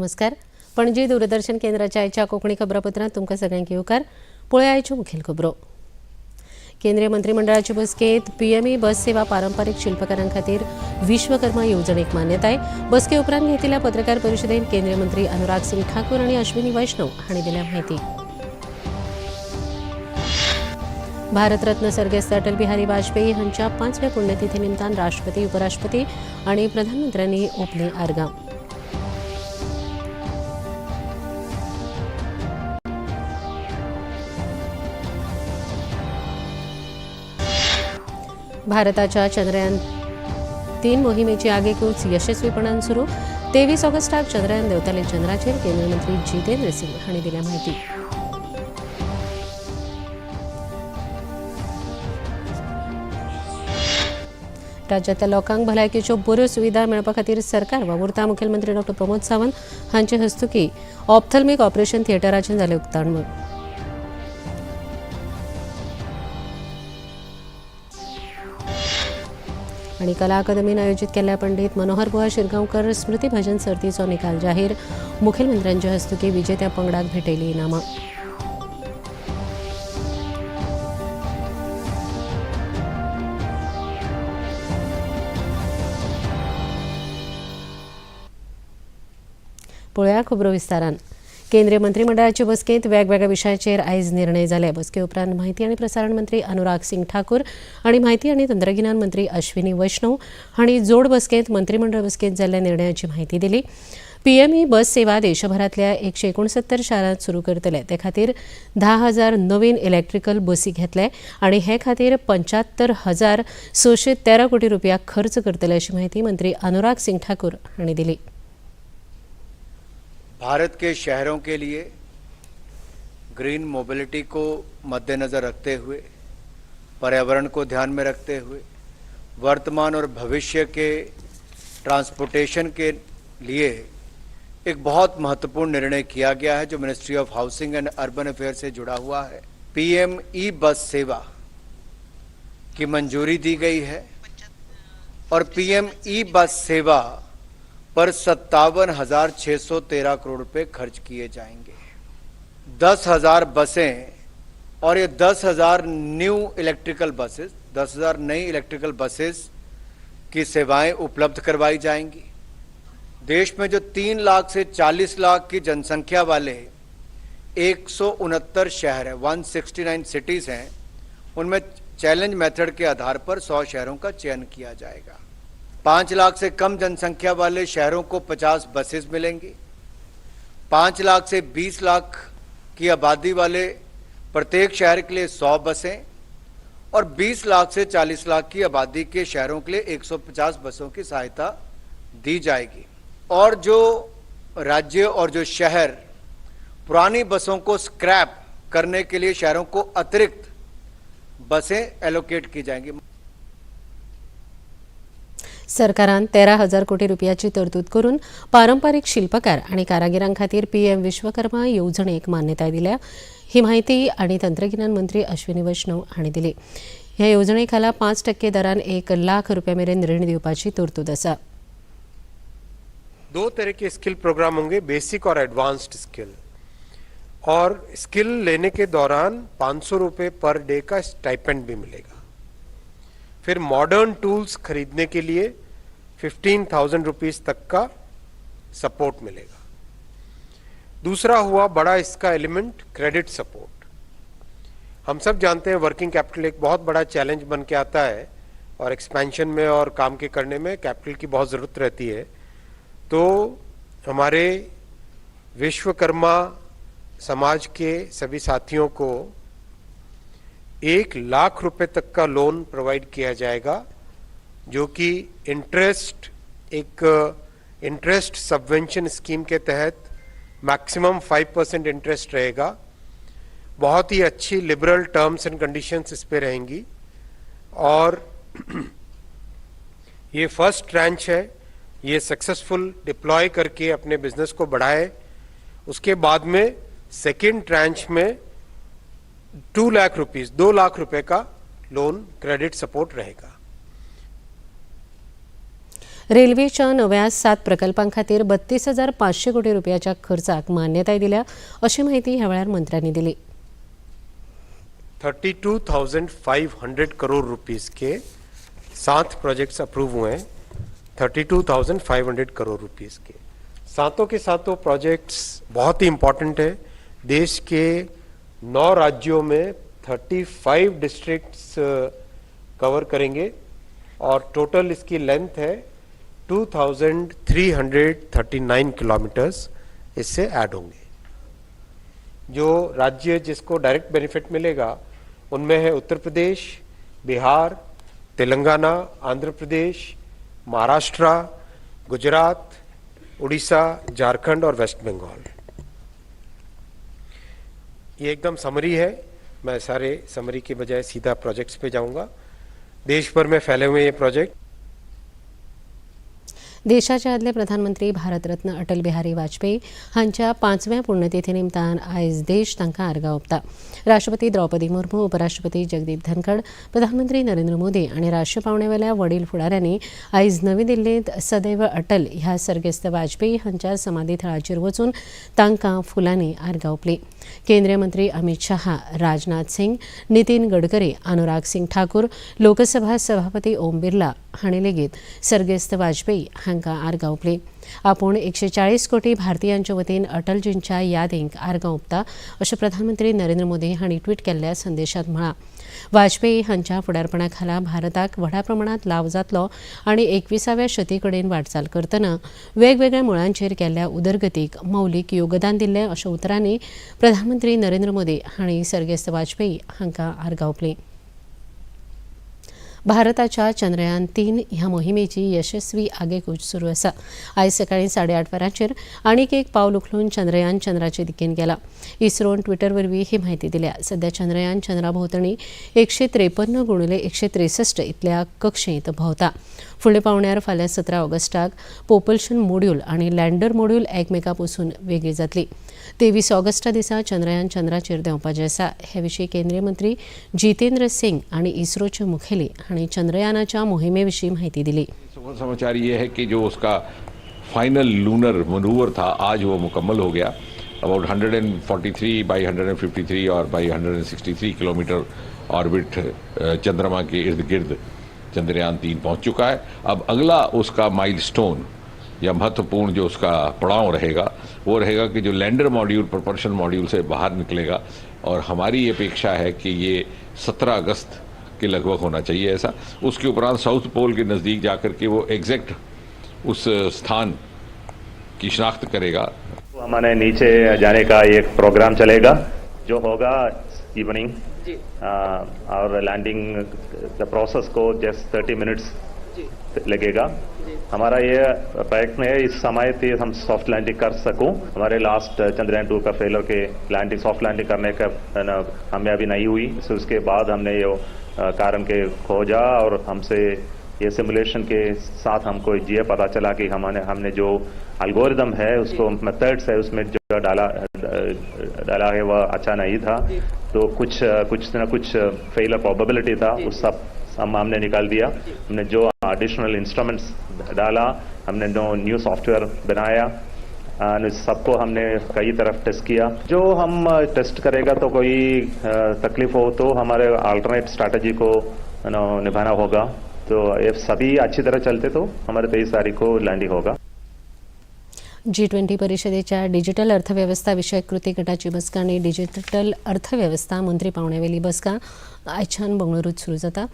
नमस्कार. पणजी दूरदर्शन केंद्राच्या आयच्या कोंकणी खबरापत्रांत तुमकां सगळ्यांक येवकार. पळोवया आयच्यो मुखेल खबरो. केंद्रीय मंत्रिमंडळाचे बसकेंत पीएमई बस सेवा पारंपारीक शिल्पकारां खातीर विश्वकर्मा येवजणेक मान्यताय. बसके उपरांत घेतिल्ल्या पत्रकार परिशदेंत केंद्रीय मंत्री अनुराग सिंग ठाकूर आनी अश्विनी वैष्णव हांणी दिल्या म्हायती. भारतरत्न सर्गेस्त अटल बिहारी वाजपेयी हांच्या 5व्या पुण्यतिथी निमतान राष्ट्रपती, उपराष्ट्रपती आनी प्रधानमंत्र्यांनी ओंपलीं आर्गां. भारताच्या चंद्रयान-3 मोहिमेची आगेकूच यशस्वीपणान सुरू. 23 ऑगस्टाक चंद्रयान देंवतलें चंद्राचेर. केंद्रीय मंत्री जितेंद्र सिंग हांणी दिल्या म्हायती. राज्यांतल्या लोकांक भलायकेच्यो बऱ्यो सुविधा मेळपा खातीर सरकार वावुरता. मुखेलमंत्री डॉ. प्रमोद सावंत हांचे हस्तुकीं ऑप्थल्मिक ऑपरेशन थिएटराचें जालें उक्तावण. आनी कला अकादमीन आयोजीत केल्ल्या पंडीत मनोहर बुआ शिरगांवकर स्मृती भजन सर्तीचो निकाल जाहीर. मुखेलमंत्र्यांच्या हस्तुकीं विजेत्या पंगडाक भेटयलीं इनामां. पळोवया खबरो विस्तारान. केंद्रीय मंत्रिमंडळाचे बसकेंत वेगवेगळ्या विशयांचेर आयज निर्णय जाले. बसके उपरांत माहिती आनी प्रसारण मंत्री अनुराग सिंग ठाकूर आनी माहिती आनी तंत्रगिन्यान मंत्री अश्विनी वैष्णव हांणी जोड बसकेंत मंत्रिमंडळ बसकेंत जाल्ल्या निर्णयाची म्हायती दिली. पीएमई बस सेवा देशभरांतल्या 169 शारांत सुरू करतले. ते खातीर 10,000 नवीन इलेक्ट्रिकल बसी घेतले आनी हे खातीर 75,613 कोटी रुपया खर्च करतले अशी माहिती मंत्री अनुराग सिंग ठाकूर हांणी दिली. भारत के शहरों के लिए ग्रीन मोबिलिटी को मद्देनज़र रखते हुए, पर्यावरण को ध्यान में रखते हुए, वर्तमान और भविष्य के ट्रांसपोर्टेशन के लिए एक बहुत महत्वपूर्ण निर्णय किया गया है जो ministry of housing and urban affair से जुड़ा हुआ है. पीएम ई बस सेवा की मंजूरी दी गई है और पीएम ई बस सेवा पर 57,613 करोड़ रुपए खर्च किए जाएंगे. 10,000 बसें और ये 10,000 न्यू इलेक्ट्रिकल बसेस, 10,000 नई इलेक्ट्रिकल बसेस की सेवाएं उपलब्ध करवाई जाएंगी. देश में जो 3 लाख से 40 लाख की जनसंख्या वाले 169 शहर हैं, 169 सिटीज हैं, उनमें चैलेंज मेथड के आधार पर 100 शहरों का चयन किया जाएगा. 5 लाख से कम जनसंख्या वाले शहरों को 50 बसेस मिलेंगी. 5 लाख से 20 लाख की आबादी वाले प्रत्येक शहर के लिए 100 बसें और 20 लाख से 40 लाख की आबादी के शहरों के लिए 150 बसों की सहायता दी जाएगी. और जो राज्य और जो शहर पुरानी बसों को स्क्रैप करने के लिए शहरों को अतिरिक्त बसें एलोकेट की जाएंगी. सरकारान 13,000 कोटी रुपयाची तरतूद करून पारंपारीक शिल्पकार आनी कारागिरां खातीर पीएम विश्वकर्मा येवजणेक मान्यताय दिल्या. ही माहिती आनी तंत्रगिन्यान मंत्री अश्विनी वैष्णव हांणी दिली. ह्या येवजणे खाला 5% दरान 1 लाख रुपया मेरेन रीण दिवपाची तरतूद आसा. 2 तरह के स्किल प्रोग्राम होंगे, बेसिक और एडवांस्ड स्किल. और स्किल लेने के दौरान 500 रुपये पर डे का स्टाइपेंड भी मिलेगा. फिर मॉडर्न टूल्स खरीदने के लिए 15,000 रुपीज तक का सपोर्ट मिलेगा. दूसरा हुआ बड़ा इसका एलिमेंट क्रेडिट सपोर्ट. हम सब जानते हैं वर्किंग कैपिटल एक बहुत बड़ा चैलेंज बन के आता है और एक्सपेंशन में और काम के करने में कैपिटल की बहुत ज़रूरत रहती है. तो हमारे विश्वकर्मा समाज के सभी साथियों को 1 लाख रुपए तक का लोन प्रोवाइड किया जाएगा, जो कि इंटरेस्ट सबवेंशन स्कीम के तहत मैक्सिमम 5% इंटरेस्ट रहेगा. बहुत ही अच्छी लिबरल टर्म्स एंड कंडीशंस इस पे रहेंगी. और ये फर्स्ट ट्रांच है, ये सक्सेसफुल डिप्लॉय करके अपने बिजनेस को बढ़ाए. उसके बाद में सेकेंड ट्रांच में 2 लाख रुपए का लोन क्रेडिट सपोर्ट रहेगा. रेल्वेच्या नव्या 7 प्रकल्पांखातीर 32,500 कोटी रुपयाच्या खर्चाक मान्यताय दिल्या अशी माहिती ह्या वेळार मंत्र्यांनी दिली. 32,500 करोड़ रुपीस के 7 प्रोजेक्ट्स अप्रूव हुए हैं. 32,500 करोड़ रुपीस के सातों प्रोजेक्ट्स बहुत ही इंपॉर्टेंट है. देश के 9 राज्यों में 35 डिस्ट्रिक्ट्स कवर करेंगे और टोटल इसकी लेंथ है 2,339 किलोमीटर्स इससे ऐड होंगे. जो राज्य जिसको डायरेक्ट बेनिफिट मिलेगा उनमें है उत्तर प्रदेश, बिहार, तेलंगाना, आंध्र प्रदेश, महाराष्ट्र, गुजरात, उड़ीसा, झारखंड और वेस्ट बंगाल. ये एकदम समरी है. मैं सारे समरी के बजाय सीधा प्रोजेक्ट्स पे जाऊंगा. देश भर में फैले हुए ये प्रोजेक्ट. देशाचे आदले प्रधानमंत्री भारतरत्न अटल बिहारी वाजपेयी हांच्या 5व्या पुण्यतिथी निमतान आयज देश तांकां आर्गां ओंपता. राष्ट्रपती द्रौपदी मुर्मू, उपराष्ट्रपती जगदीप धनखड, प्रधानमंत्री नरेंद्र मोदी आणि राष्ट्र पावण्यावेल्या वडील फुडाऱ्यांनी आयज नवी दिल्लींत सदैव अटल ह्या सर्गेस्त वाजपेयी हांच्या समाधी थळाचेर वचून तांकां फुलांनी आर्गां ओंपलीं. केंद्रीय मंत्री अमित शहा, राजनाथ सिंग, नितीन गडकरी, अनुराग सिंग ठाकूर, लोकसभा सभापती ओम बिर्ला हांणी लेगीत सर्गेस्त वाजपेयी हांकां आर्गां ओंपलीं. आपूण 140 कोटी भारतीयांच्या वतीन अटलजींच्या यादींक आर्गां ओंपता अशें प्रधानमंत्री नरेंद्र मोदी हांणी ट्वीट केल्ल्या संदेशांत म्हळां. वाजपेयी हांच्या फुडारपणा खाला भारताक व्हडा प्रमाणांत लाव जातलो आनी 21व्या शती कडेन वाटचाल करतना वेगवेगळ्या मुळांचेर केल्ल्या उदरगतीक मौलीक योगदान दिल्लें अशा उतरांनी प्रधानमंत्री नरेंद्र मोदी हांणी सर्गेस्त वाजपेयी हांकां आर्गां ओंपलीं. भारताच्या चंद्रयान 3 ह्या मोहिमेची यशस्वी आगेकूच सुरू आसा. आयज सकाळीं 8:30 वरांचेर आनीक एक पावल उखलून चंद्रयान चंद्राचे दिकेन गेला. इस्रोन ट्विटर वरवीं ही म्हायती दिल्या. सध्या चंद्रयान चंद्रा भोंवतणी 153x163 इतल्या कक्षेंत भोंवता. फुडल्या पावण्यार फाल्यां 17 ऑगस्टाक पोपल्शन मॉड्यूल आनी लँडर मॉड्यूल एकमेका पसून वेगळी जातली. 23 ऑगस्टा दिसा चंद्रयान चंद्राचेर देंवपाचें आसा. हे विशीं केंद्रीय मंत्री जितेंद्र सिंग आनी इस्रोचे मुखेली हांणी चंद्रयानाच्या मोहिमे विशीं म्हायती दिली. समाचार ये है कि जो उसका फाइनल लूनर मनूवर था आज वो मुकम्मल हो गया. अबाउट 143 बाई 153 और बाई 163 किलोमीटर ऑर्बिट चंद्रमा के इर्द गिर्द चंद्रयान 3 पहुंच चुका है. अब अगला उसका माइलस्टोन या महत्वपूर्ण जो उसका पड़ाव रहेगा वो रहेगा कि जो लैंडर मॉड्यूल प्रोपल्शन मॉड्यूल से बाहर निकलेगा और हमारी ये अपेक्षा है कि ये 17 अगस्त के लगभग होना चाहिए ऐसा. उसके उपरांत साउथ पोल के नज़दीक जाकर के वो एग्जैक्ट उस स्थान की शिनाख्त करेगा. हमारे नीचे जाने का एक प्रोग्राम चलेगा जो होगा इवनिंग और लैंडिंग द प्रोसेस को जस्ट 30 मिनट्स लगेगा. हमारा ये प्रयत्न है इस समय से हम सॉफ्ट लैंडिंग कर सकूं. हमारे लास्ट चंद्रयान 2 का फेलर के लैंडिंग सॉफ्ट लैंडिंग करने का कामयाबी नहीं हुई. तो उसके बाद हमने ये कारण के खोजा और हमसे ये सिमुलेशन के साथ हमको ये पता चला कि हमने जो एल्गोरिदम है उसको मेथड्स है उसमें जो डाला है वह अच्छा नहीं था. तो कुछ फेलर प्रोबेबिलिटी था उस सब हमने निकाल दिया. हमने जो एडिशनल इंस्ट्रूमेंट्स डाला, हमने जो न्यू सॉफ्टवेयर बनाया, सबको हमने कई तरफ टेस्ट किया. जो हम टेस्ट करेगा तो कोई तकलीफ हो तो हमारे अल्टरनेट स्ट्रैटेजी को निभाना होगा. तो ये सभी अच्छी तरह चलते तो हमारे 23 तारीख को लैंडिंग होगा. G20 परिषदेच्या डिजिटल अर्थव्यवस्था विषयक कृती गटाची बसका आनी डिजिटल अर्थव्यवस्था मंत्री पावण्यावेली बसका आयच्यान बंगळुरूत सुरू जाता.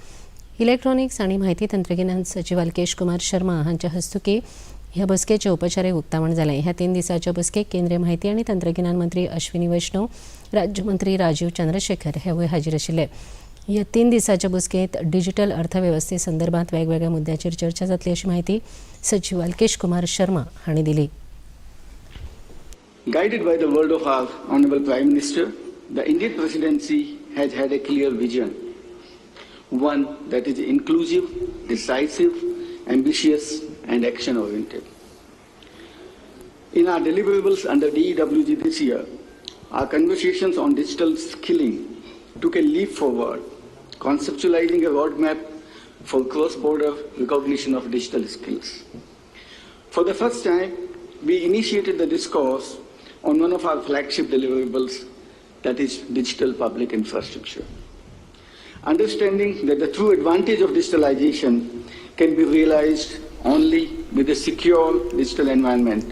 इलेक्ट्रॉनिक्स आनी म्हायती तंत्रगिन्यान सचिव अल्केश कुमार शर्मा हांच्या हस्तुकी ह्या बसकेचे औपचारीक उक्तावण जालें. ह्या 3 दिसाच्या बसकेक केंद्रीय म्हायती आनी तंत्रगिन्यान मंत्री अश्विनी वैष्णव, राज्यमंत्री राजीव चंद्रशेखर हेवूय हाजीर आशिल्ले. ह्या 3 दिसाच्या बसकेंत डिजिटल अर्थव्यवस्थे संदर्भात वेगवेगळ्या मुद्द्याचेर चर्चा जातली अशी माहिती सचिव अल्केश कुमार शर्मा हांणी दिली. Guided by the word of our Honorable Prime Minister, the Indian Presidency has had a clear vision, one that is inclusive, decisive, ambitious and action-oriented. In our deliverables under DEWG this year, our conversations on digital skilling took a leap forward, conceptualizing a roadmap for cross-border recognition of digital skills. For the first time, we initiated the discourse on one of our flagship deliverables, that is digital public infrastructure. Understanding that the true advantage of digitalization can be realized only with a secure digital environment,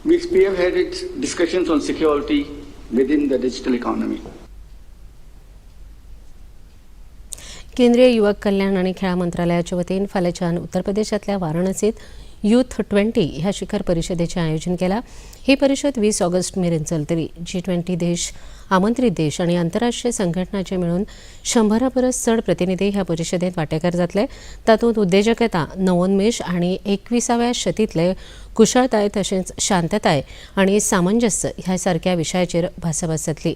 we spearheaded discussions on security within the digital economy. केंद्रीय युवक कल्याण आणि खेळा मंत्रालयाच्या वतीने फाल्याच्यान उत्तर प्रदेशातल्या वाराणसीत youth 20 ह्या शिखर परिषदेचें आयोजन केला. ही परिषद 20 ऑगस्ट मेरेन चलतली. G20 देश, आमंत्रित देश आणि आंतरराष्ट्रीय संघटनांचे मेळून 100 परस चड प्रतिनिधी ह्या परिषदेत वांटेकार जातले. तातूंत उद्देजकता, नवोन्मेष आणि 21व्या शतींतले कुशळताय तशेंच शांतताय आणि सामंजस्य ह्या सारक्या विशयाचेर भासाभास जातली.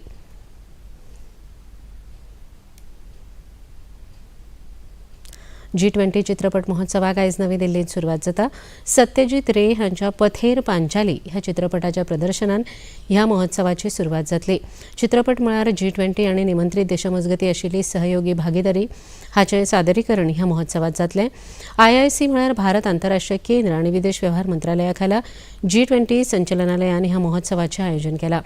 G20 चित्रपट महोत्सवाक आयज नवी दिल्लीत सुरवात जाता. सत्यजीत रे हांच्या पथेर पांचाली ह्या चित्रपटाच्या प्रदर्शनान ह्या महोत्सवाची सुरवात जातली. चित्रपट म्हळ्यार G20 आणि निमंत्रीत देशामजगती आशिल्ली सहयोगी भागीदारी हाचें सादरीकरण ह्या महोत्सवात जातलें. IIC म्हळ्यार भारत आंतरराष्ट्रीय केंद्र आणि विदेश व्यवहार मंत्रालया खाला G20 संचलनालयान ह्या महोत्सवाचें आयोजन केलां.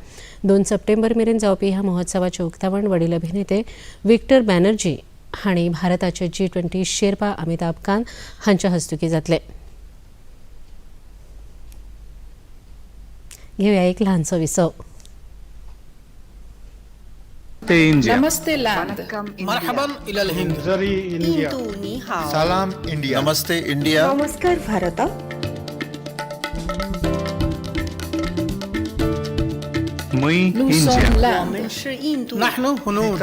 2 सप्टेंबर मेरेन जावपी ह्या महोत्सवाचें उक्तावण वडील अभिनेते विक्टर बॅनर्जी हांणी भारताचे G20 शेर्पा अमिताभ कांत हांच्या हस्तुकी जातले. घेऊया एक ल्हानसो विसव. नमस्ते लैंड मरहबन इलल हिंद सलाम इंडिया नमस्ते इंडिया नमस्कार भारत नहनु हुनूर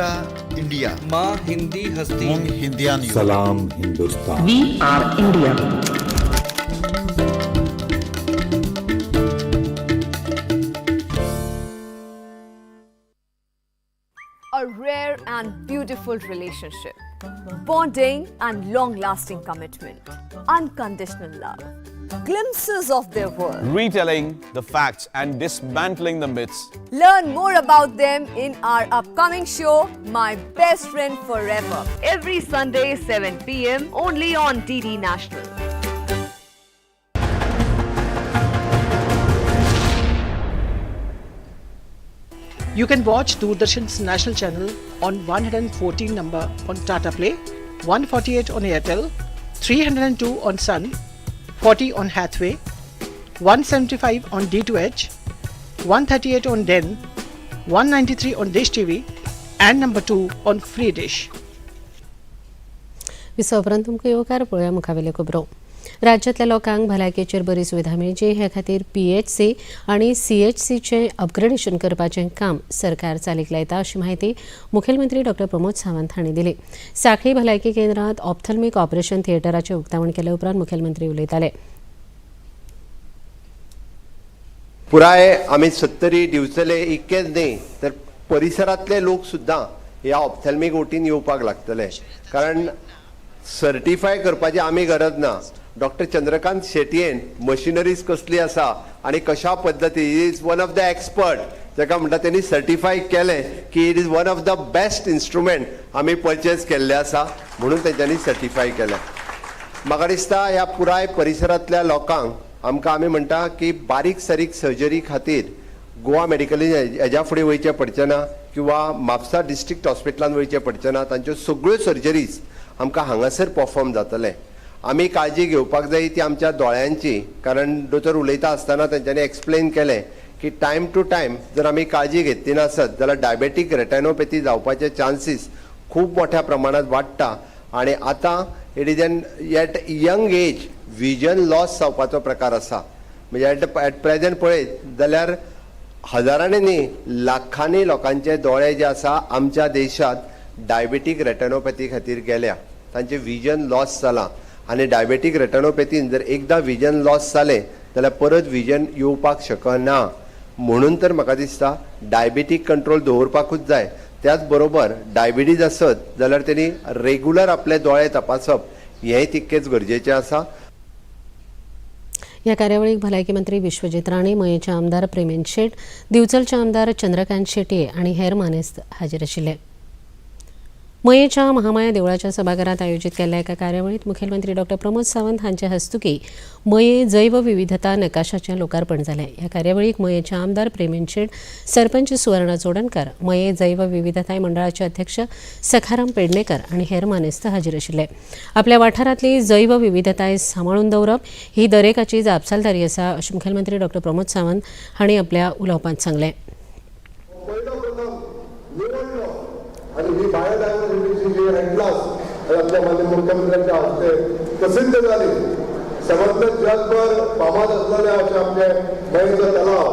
इंडिया माँ हिंदी हस्ती मुंग हिंदियान सलाम Hindustan we are India A rare and beautiful relationship. Bonding and long-lasting commitment. Unconditional love. Glimpses of their world. Retelling the facts and dismantling the myths. Learn more about them in our upcoming show, My Best Friend Forever. Every Sunday, 7 p.m. only on DD National. You can watch Doordarshan's national channel on 114 number on Tata Play, 148 on Airtel, 302 on Sun, 40 on Hathway, 175 on D2H, 138 on Den, 193 on Dish TV and number 2 on Free Dish. विसवपरांत तुमकां येवकार पळोवया मुखावेले खबरो. राज्यातल्या लोकांक भलायकेचेर बरी सुविधा मेळची हे खातीर PHC आणि CHCचें अपग्रेडेशन करपाचें काम सरकार चालीक लायता अशी माहिती मुखेलमंत्री डॉ. प्रमोद सावंत हांणी दिली. सांखळी भलायकी केंद्रांत ऑप्थल्मिक ऑपरेशन थिएटराचें उक्तावण केले उपरांत मुखेलमंत्री उलयताले. पुराय आमी 70 दिवचले इतकेच न्ही तर परिसरांतले लोक सुद्दां ह्या ऑप्थॅल्मिक ओटीन येवपाक लागतले, कारण सर्टिफाय करपाची आमी गरज ना. डॉक्टर चंद्रकांत शेटयेन मशिनरीज कसली आसा आनी कशा पद्दती is one of the expert जाका म्हणटा त्यांनी सर्टिफाय केले की it is one of the best instrument आमी परचेज केल्ले आसा म्हणून तेंच्यांनी सर्टिफाय केले. म्हाका दिसता ह्या पुराय परिसरांतल्या लोकांक आमकां आमी म्हणटा की बारीक सारीक सर्जरी खातीर गोवा मेडिकल हेज्या फुडें वयचें पडचें ना किंवा म्हापसा डिस्ट्रिक्ट हॉस्पिटलांत वयचें पडचें ना. तांच्यो सगळ्यो सर्जरीज आमकां हांगासर परफॉर्म जातले. आमी काळजी घेवपाक जाय ती आमच्या दोळ्यांची, कारण दोतोर उलयता आसतना तेंच्यांनी एक्सप्लेन केलें की टायम टू टायम जर आमी काळजी घेतली नासत जाल्यार डायबेटीक रेटिनोपॅथी जावपाचे चान्सीस खूब मोठ्या प्रमाणात वाडटा. आनी आतां it is an at young age vision loss जावपाचो प्रकार आसा. म्हणजे एट प्रेझेंट पळयत जाल्यार हजारांनी न्ही लाखांनी लोकांचे दोळे जे आसा आमच्या देशात डायबेटीक रेटिनोपॅथी खातीर गेल्या, तांचे विजन लॉस जाला. आनी डायबेटीक रेटिनोपॅथीन जर एकदां विजन लॉस जालें जाल्यार परत विजन येवपाक शकना. म्हणून तर म्हाका दिसता डायबेटीक कंट्रोल दवरपाकूच जाय. त्याच बरोबर डायबिटीज आसत जाल्यार तेणी रेग्युलर आपले दोळे तपासप हेंय तितकेच गरजेचें आसा. ह्या कार्यावळीक भलायकी मंत्री विश्वजीत राणे, मयेचे आमदार प्रेमेंद शेट, दिवचलचे आमदार चंद्रकांत शेटये आनी हेर मानेस्त हाजीर आशिल्ले. मयेच्या महामाया देवळाच्या सभाघरात आयोजित केल्ल्या एका कार्यावळीत मुखेलमंत्री डॉ प्रमोद सावंत हांचे हस्तुकी मये जैव विविधता नकाशाचें लोकार्पण जालें. ह्या कार्यावळीक मयेचे आमदार प्रेमीन शेट, सरपंच सुवर्णा चोडणकर, मये जैव विविधताय मंडळाचे अध्यक्ष सखाराम पेडणेकर आनी हेर मानेस्त हाजीर आशिल्ले. आपल्या वाठारांतली जैव विविधताय सांबाळून दवरप ही दरेकाची जापसालदारी आसा अशें मुखेलमंत्री डॉ प्रमोद सावंत हांणी आपल्या उलोवपांत सांगलें. आणि ही बायोडायव्हर्सिटीची जी हेडलास आपल्या माननीय मुख्यमंत्र्यांच्या हस्ते प्रसिद्ध झाली. समग्र जगभर फामाद असलेले असे आपले मयेचे तलाव,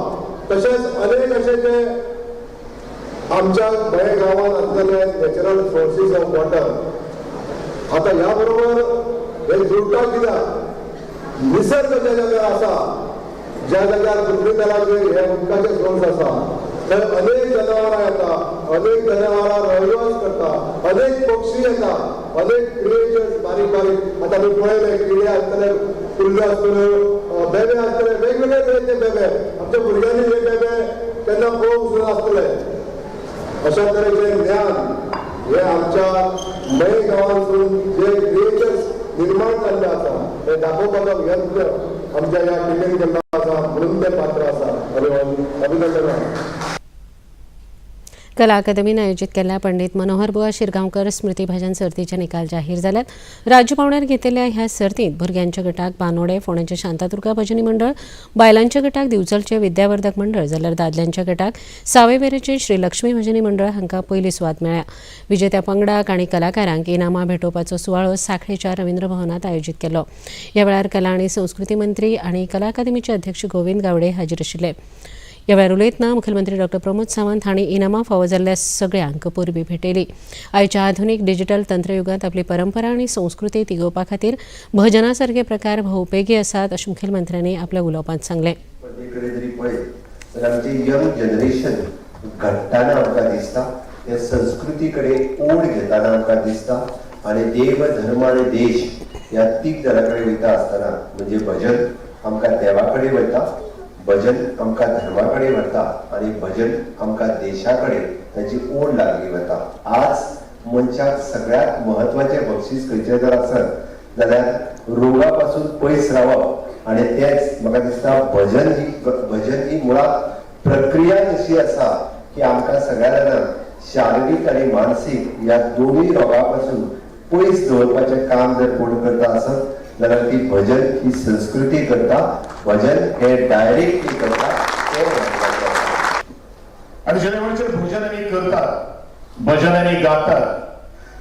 तसेच अनेक असे जे आमच्या मये गावात असलेले नॅचरल सोर्सीस ऑफ वॉटर. आता याबरोबर हे जुळटा कित्याक निसर्ग ज्या जाग्यार आसा, ज्या जाग्यार पृथ्वी तलाचे हे उदकाचे सोर्स आसा, तर अनेक जनावरां येता, अनेक जनावरां रहिवास करता, अनेक पक्षी येता, अनेक क्रिएचर्स बारीक बारीक. आता मी पळयले किडे आसतले, कुल्ल्यो आसतल्यो, बेबे आसतले, वेगवेगळे तरेचे बेबे. आमच्या भुरग्यांनी हे बेबे केन्ना पळोवंक सुद्दां नासतले. अशा तरेचे ज्ञान हे आमच्या मये गांवांतसून जे क्रिएचर्स निर्माण जाल्ले आसा ते दाखोवपाचो यत्न आमच्या ह्या टिकेन केल्लो आसा, म्हणून ते पात्र आसा. अभिनंदन. कला अकादमीनं आयोजित केल्ल्या पंडित मनोहर बुवा शिरगांवकर स्मृती भजन सर्तीचे निकाल जाहीर जाल्यात. राज्य पावण्यार घेतिल्ल्या ह्या सर्तींत भुरग्यांच्या गटाक बानोडे फोंडेंचे शांतादुर्गा भजनी मंडळ, बायलांच्या गटाक दिवचलचे विद्यावर्धक मंडळ, जाल्यार दादल्यांच्या गटाक सावयवेरेंचे श्री लक्ष्मी भजनी मंडळ हांकां पयली सुवात मेळ्ळ्या. विजेत्या पंगडाक आनी कलाकारांक इनामां भेटोवपाचो सुवाळो सांखळेच्या रवींद्र भवनांत आयोजीत केलो. ह्या वेळार कला आनी संस्कृती मंत्री आनी कला अकादमीचे अध्यक्ष गोविंद गावडे हाजीर आशिल्ले. ह्या वेळार उलयतना मुखेलमंत्री डॉ प्रमोद सावंत हांणी इनामां फावो जाल्ल्या सगळ्यांक परबीं भेटयली. आयच्या आधुनीक डिजिटल तंत्रयुगांत आपली परंपरा आनी संस्कृती तिगोवपा खातीर भजना सारके प्रकार भोवपेगी आसात अशें मुखेलमंत्र्यांनी आपल्या उलोवपांत सांगलें. आमची यंग जनरेशन घडटाना आमकां दिसता, त्या संस्कृती कडेन ओड घेताना आमकां दिसता. आनी देव धर्म आनी देश ह्या तीग जाणां कडेन वयता आसतना म्हणजे भजन आमकां देवा कडेन वयता, भजन आमकां धर्मा कडेन व्हरता आनी भजन आमकां देशा कडेन ताची ओड लागली वता. आज मनशाक सगळ्यात म्हत्वाचें बक्षीस खंयचें जर आसत जाल्यार रोगा पासून पयस रावप. आनी तेच म्हाका दिसता भजन ही मुळात प्रक्रिया अशी आसा की आमकां सगळ्या जाणांक शारिरीक आनी मानसीक ह्या दोनूय रोगां पासून पयस दवरपाचें काम जर कोण करता आसत जाल्यार ती भजन ही संस्कृती करता. भजन हे डायरेक्टली करता. आणि जेन्ना भजन आमी करतात, भजन आमी गातात,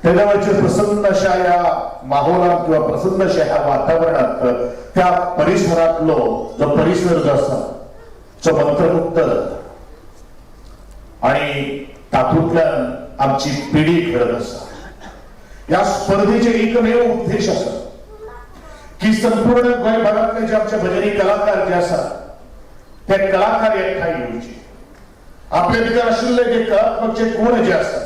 तेन्ना प्रसन्न अशा ह्या माहोलांत किंवा प्रसन्न अशा ह्या वातावरणात त्या परिसरातलो जो परिसर जो आसा जो मंत्रमुक्त जाता आणि तातूंतल्यान आमची पिढी घडत आसा. ह्या स्पर्धेचे एकमेव उद्देश आसा की संपूर्ण गोंयभरांतले जे आमचे भजनी कलाकार जे आसात ते कलाकार एकठांय येवचे. आपले भितर आशिल्ले जे कलात्मक जे गुण जे आसात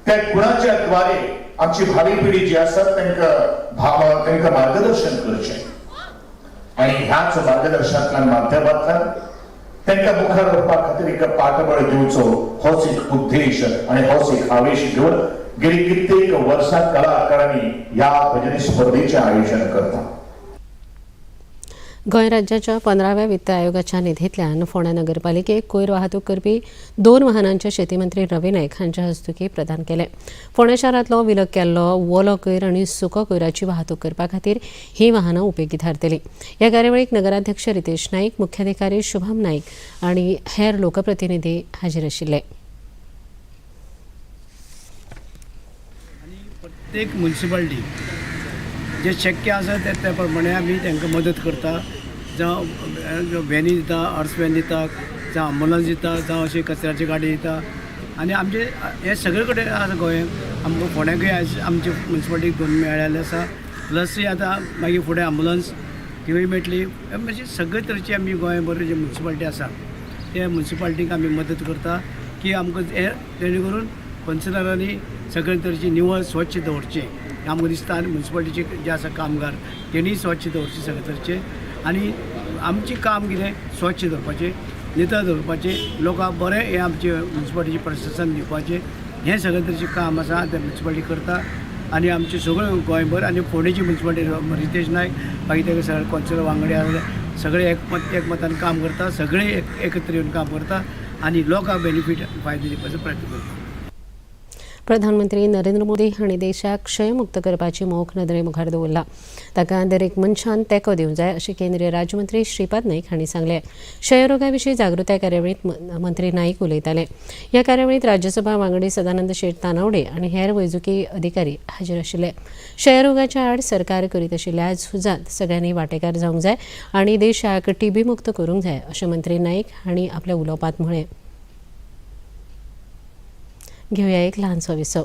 त्या गुणाच्या द्वारे आमची भावी पिढी जी आसा तांकां मार्गदर्शन करचें आणि ह्याच मार्गदर्शनांतल्यान माध्यमांतल्यान तांकां मुखार व्हरपा खातीर एक पाठबळ दिवचो होच एक उद्देश आणि होच एक आवेश घेवन गेली कित्येक वर्सां कला अकादमी ह्या भजनी स्पर्धेचे आयोजन करता. गोंय राज्याच्या 15व्या वित्त आयोगाच्या निधींतल्यान फोंडा नगरपालिकेक कोयर वाहतूक करपी 2 वाहनांचे शेती मंत्री रवी नायक हांच्या हस्तुकी प्रदान केले. फोंडा शारांतलो विलग केल्लो वोलो कोयर आनी सुको कोयराची वाहतूक करपा खातीर ही वाहनां उपेगी थारतली. ह्या कार्यावळीक नगराध्यक्ष रितेश नाईक, मुख्याधिकारी शुभम नाईक आनी हेर लोकप्रतिनिधी हाजीर आशिल्ले. प्रत्येक म्युनिसिपालिटी जे शक्य आसा त्या प्रमाणे आमी तांकां मदत करता. जावं व्हॅनी दिता, हॉर्स व्हॅन दिता, जावं अँबुलन्स दिता, जावं अशी कचऱ्याची गाडी दिता. आनी आमचे हे सगळे कडेन आसा गोंयांत. आमकां फोंड्याकूय आमचे म्युनिसिपालिटीक 2 मेळ्ळेले आसा. प्लस आतां मागीर फुडें अँबुलन्स तिवूय मेळटली. म्हणजे सगळे तरेची आमी गोंयभर जे म्युनिसिपालिटी आसा त्या म्युनिसिपालिटीक आमी मदत करता की आमकां हे जेणे करून पंचनारांनी सगळे तरेची निवळ स्वच्छ दवरचें. आमकां दिसता आनी म्युनिसिपालिटीचे जे आसा कामगार तेणीय स्वच्छ दवरचे सगळे तरेचे. आनी आमचें काम कितें स्वच्छ दवरपाचें, नितळ दवरपाचें, लोकांक बरें हें आमचे म्युनिसिपालिटीचें प्रशासन दिवपाचें. हें सगळें तरेचें काम आसा तें म्युन्सिपाल्टी करता आनी आमचे सगळें गोंयभर आनी फोंडेची म्युन्सिपाल्टी रितेश नायक मागीर तेका सगळे कौन्सिलर वांगडी आसले सगळे एकमतान काम करता सगळे एकत्र येवन काम करता आनी लोकांक बेनिफीट फायदो दिवपाचो प्रयत्न करता. प्रधानमंत्री नरेंद्र मोदी हांणी देशाक क्षयमुक्त करपाची मोख नदरे मुखार दवरला. ताका दरेक मनशान तेंको दिवंक जाय अशें केंद्रीय राज्यमंत्री श्रीपाद नाईक हांणी सांगलें. क्षयरोगा विशीं जागृताय कार्यावळींत मंत्री नाईक उलयताले. ह्या कार्यावळींत राज्यसभा वांगडी सदानंद शेट तानावडे आनी हेर वैजकी अधिकारी हाजीर आशिल्ले. क्षयरोगाच्या आड सरकार करीत आशिल्ल्या झुजांत सगळ्यांनी वांटेकार जावंक जाय आनी देशाक टीबी मुक्त करूंक जाय अशें मंत्री नाईक हांणी आपल्या उलोवपांत म्हळें. घेऊया एक ल्हानसो विसव.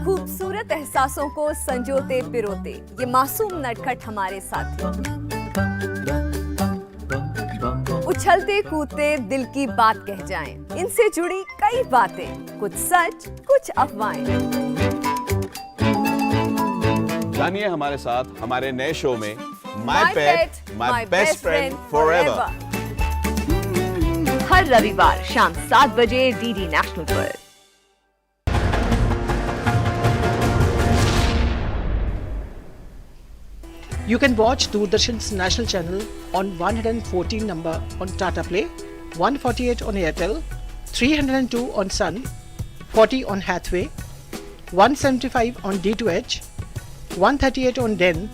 खूबसूरत एहसासों को संजोते पिरोते ये मासूम नटखट हमारे साथी, उछलते कूदते दिल की बात कह जाएं, इनसे जुड़ी कई बातें, कुछ सच कुछ अफवाहें। जानिए हमारे साथ हमारे नए शो में my pet my best friend forever, हर रविवार शाम 7 बजे डीडी नेशनल पर। You can watch Doordarshan's national channel on 114 number on Tata Play, 148 on Airtel, 302 on Sun, 40 on Hathway, 175 on D2H, 138 on Den,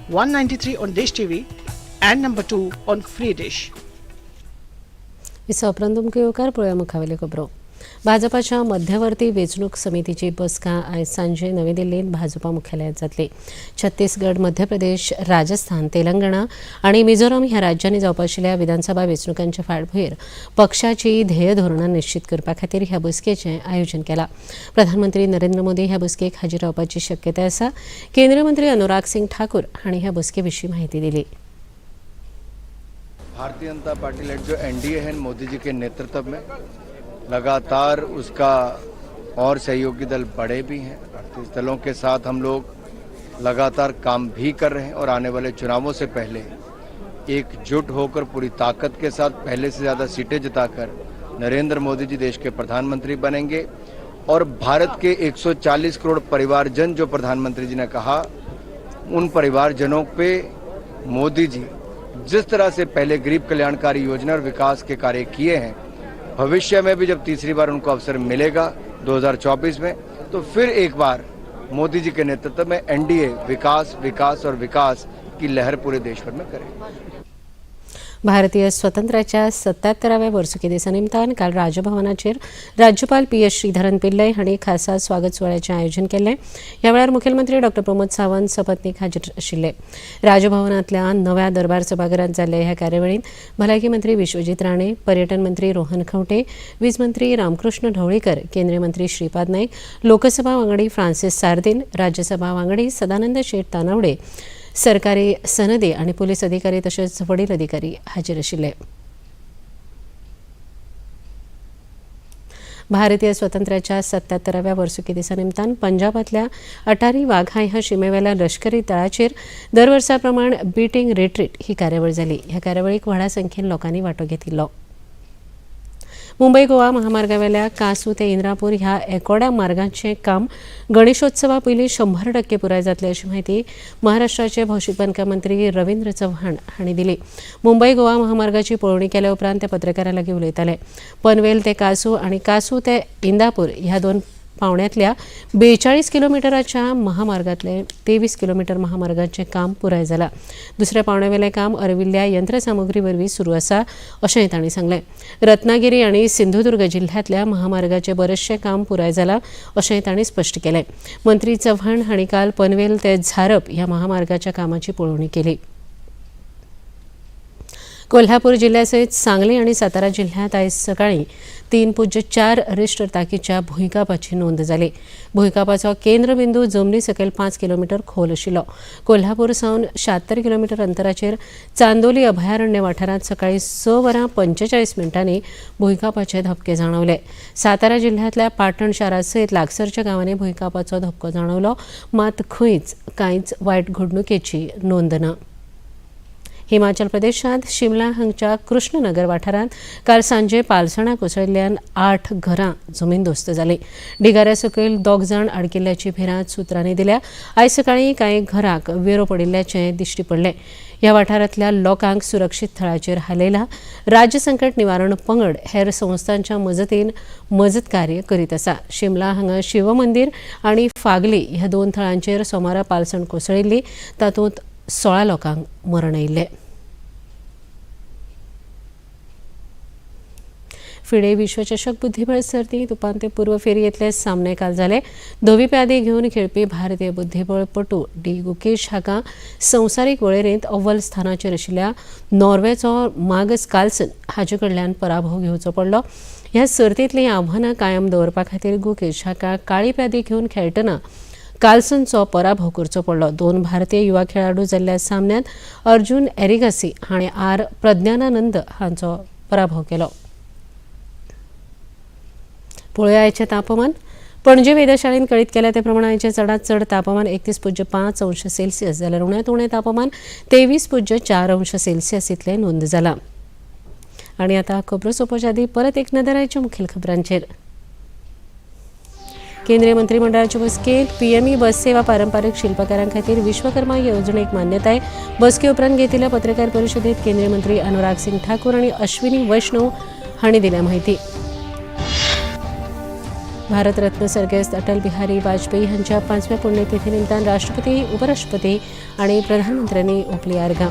193 on Dish TV and number 2 on Free Dish. विसव तुमकां पळोवया मुखावेल्यो खबरो. भाजपाच्या मध्यवर्ती वेंचणूक समितीची बसका आयज सांजे नवी दिल्लींत भाजपा मुख्यालयात जातली. छत्तीसगड, मध्य प्रदेश, राजस्थान, तेलंगणा आनी मिझोराम ह्या राज्यांनी जावपा आशिल्ल्या विधानसभा वेंचणुकांच्या फाटभुंयेर पक्षाची ध्येय धोरणां निश्चित करपा खातीर ह्या बसकेचें आयोजन केलां. प्रधानमंत्री नरेंद्र मोदी ह्या बसकेक हाजीर रावपाची शक्यताय आसा. केंद्रीय मंत्री अनुराग सिंग ठाकूर हांणी ह्या बसके विशीं म्हायती दिली. भारतीय जनता पार्टी लेड जो एनडीए है मोदी जी के नेतृत्व में लगातार उसका और सहयोगी दल बड़े भी हैं. भारतीय दलों के साथ हम लोग लगातार काम भी कर रहे हैं और आने वाले चुनावों से पहले एकजुट होकर पूरी ताकत के साथ पहले से ज़्यादा सीटें जिताकर नरेंद्र मोदी जी देश के प्रधानमंत्री बनेंगे. और भारत के 140 करोड़ परिवारजन जो प्रधानमंत्री जी ने कहा, उन परिवारजनों पे मोदी जी जिस तरह से पहले गरीब कल्याणकारी योजना और विकास के कार्य किए हैं, भविष्य में भी जब तीसरी बार उनको अवसर मिलेगा 2024 में, तो फिर एक बार मोदी जी के नेतृत्व में एनडीए विकास विकास और विकास की लहर पूरे देश भर में करेगा. भारतीय स्वातंत्र्याच्या 77व्या वर्सुकी दिसा निमतान काल राजभवनाचेर राज्यपाल PS श्रीधरन पिल्लय हांणी खासा स्वागत सुवाळ्याचें आयोजन केल्लें. ह्या वेळार मुखेलमंत्री डॉ प्रमोद सावंत सपत्नीक हाजीर आशिल्ले. राजभवनांतल्या नव्या दरबार सभाघरांत जाल्ले ह्या कार्यावळींत भलायकी मंत्री विश्वजीत राणे, पर्यटन मंत्री रोहन खंवटे, वीज मंत्री रामकृष्ण ढवळीकर, केंद्रीय मंत्री श्रीपाद नाईक, लोकसभा वांगडी फ्रांसीस सार्दिन, राज्यसभा वांगडी सदानंद शेट तानावडे, सरकारी सनदी आणि पोलीस अधिकारी तसेच वडील अधिकारी हाजीर आशिल्ले. भारतीय स्वातंत्र्याच्या 77व्या वर्सुकी दिसा निमतान पंजाबातल्या अटारी वाघा ह्या शिमेवेल्या लष्करी तळाचेर दर वर्सा प्रमाण बीटिंग रिट्रीट ही कार्यावळ जाली. ह्या कार्यावळीक व्हडा संख्येन लोकांनी वांटो घेतिल्लो. मुंबई गोवा महामार्गावेल्या कासू ते इंद्रापूर ह्या एकोड्या मार्गाचें काम गणेशोत्सवा पयलीं 100% पुराय जातलें अशी माहिती महाराष्ट्राचे भौशीक बांदकाम मंत्री रवींद्र चव्हाण हांणी दिली. मुंबई गोवा महामार्गाची पळोवणी केल्या उपरांत ते पत्रकारां लागीं उलयताले. पनवेल ते कासू आनी कासू ते इंदापूर ह्या दोन पावंड्यातल्या 42 किलोमिटराच्या महामार्गातले 23 किलोमिटर महामार्गाचें काम पुराय जालां. दुसऱ्या पावंड्यावेलें काम अरविल्ल्या यंत्रसामुग्री वरवीं सुरू आसा अशेंय तांणी सांगलें. रत्नागिरी आनी सिंधुदुर्ग जिल्ह्यांतल्या महामार्गाचें बरेचशें काम पुराय जालां अशेंय तांणी स्पश्ट केलें. मंत्री चव्हाण हांणी काल पनवेल ते झारप ह्या महामार्गाच्या कामाची पळोवणी केली. कोल्हापूर जिल्ह्यासहित सांगली आणि सातारा जिल्ह्यात आज सकाळी 3.4 रिश्टर ताकीच्या भुईकापाची नोंद झाली. भुईकापाचो केंद्रबिंदू जमनी सकयल 5 किलोमीटर खोल आशिल्लो. कोल्हापूर सावन 76 किलोमीटर अंतराचेर चांदोली अभयारण्य वाठारांत सकाळी 6:45 भुईकापाचे धपके जाणवले. सातारा जिल्ह्यातल्या पाटण शारासयत लागसरच्या गांवांनी भुईकापाचो धपको जाणवलो, मात खंयच कांयच वायट घडणुकेची नोंद ना. हिमाचल प्रदेशांत शिमला हांगच्या कृष्णनगर वाठारांत काल सांजे पालसणां कोसळिल्ल्यान 8 घरां जमीनदोस्त जाली. ढिगाऱ्या सकयल 2 जाण आडकिल्ल्याची भिरांत सुत्रांनी दिल्या. आयज सकाळीं कांय घरांक वेरो पडिल्ल्याचें दिश्टी पडलें. ह्या वाठारांतल्या लोकांक सुरक्षीत थळाचेर हालयला. राज्य संकट निवारण पंगड हेर संस्थांच्या मजतीन मजत कार्य करीत आसा. शिमला हांगा शिव मंदीर आनी फागली ह्या 2 थळांचेर सोमारा पालसण कोसळिल्ली. तातूंत 16 लोकांक मरण आयिल्लें. फिडे विश्वचषक बुद्धीबळ सर्तींत उपांत्यपूर्व फेरयेंतले सामने काल जाले. धवी प्यादी घेवन खेळपी भारतीय बुद्धीबळपटू डी गुकेश हाका संवसारीक वळेरेंत अव्वल स्थानाचेर आशिल्ल्या नॉर्वेचो मागस कार्लसन हाचे कडल्यान पराभव घेवचो पडलो. ह्या सर्तींतलीं आव्हानां कायम दवरपा खातीर गुकेश हाका काळी प्यादी घेवन खेळटना कार्लसनचो पराभव करचो पडलो. 2 भारतीय युवा खेळाडू जाल्ल्या सामन्यांत अर्जुन एरिगासी हाणें आर प्रज्ञानानंद हांचो पराभव केलो. पळोवया आयचें तापमान. पणजे वेधशाळेन कळीत केल्या ते प्रमाण आयचें चडांत चड तापमान 31.5 अंश सेल्सियस जाल्यार उण्यांत उणें तापमान 23.4 अंश सेल्सियस इतलें नोंद जालां. आनी आतां खबरो सोंपोवचे आदीं परत एक नदर आयच्या मुखेल खबरांचेर. केंद्रीय मंत्रिमंडळाचे बसकेंत पीएमई बस सेवा पारंपारीक शिल्पकारां खातीर विश्वकर्मा येवजणेक मान्यताय. बसके उपरांत घेतिल्ल्या पत्रकार परिशदेंत केंद्रीय मंत्री अनुराग सिंग ठाकूर आनी अश्विनी वैष्णव हांणी दिल्या म्हायती. भारतरत्न सर्गेस्त अटल बिहारी वाजपेयी हांच्या 5व्या पुण्यतिथी निमतान राष्ट्रपती, उपराष्ट्रपती आनी प्रधानमंत्र्यांनी ओंपली आर्गां.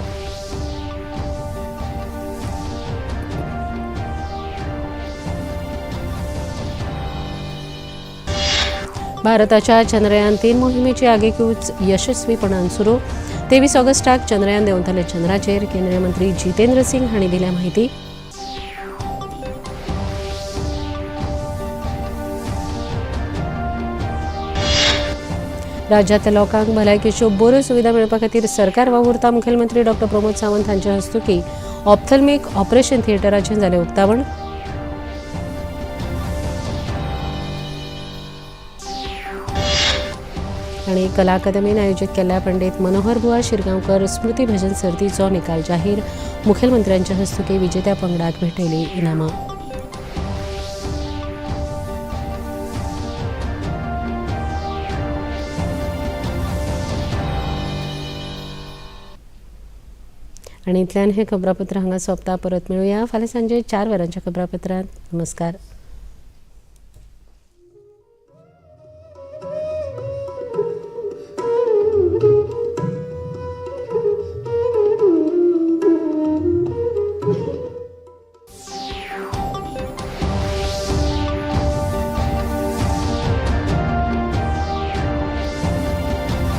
भारताच्या चंद्रयान 3 मोहिमेची आगेकूच यशस्वीपणान सुरू. 23 ऑगस्टाक चंद्रयान देंवतले चंद्राचेर. केंद्रीय मंत्री जितेंद्र सिंग हांणी दिल्या म्हायती. राज्यातल्या लोकांक भलायकेच्यो बऱ्यो सुविधा मेळपा खातीर सरकार वावुरता. मुखेलमंत्री डॉ प्रमोद सावंत हांचे हस्तुकीं ऑप्थल्मिक ऑपरेशन थिएटराचें जालें उक्तावण. आनी कला अकादमीन आयोजीत केल्ल्या पंडीत मनोहर बुआ शिरगांवकर स्मृती भजन सर्तीचो निकाल जाहीर. मुखेलमंत्र्यांच्या हस्तुकीं विजेत्या पंगडाक भेटयली इनामां. आनी इतल्यान हें खबरापत्र हांगा सोंपता. परत मेळुया फाल्यां सांजे 4 वरांच्या खबरापत्रांत. नमस्कार.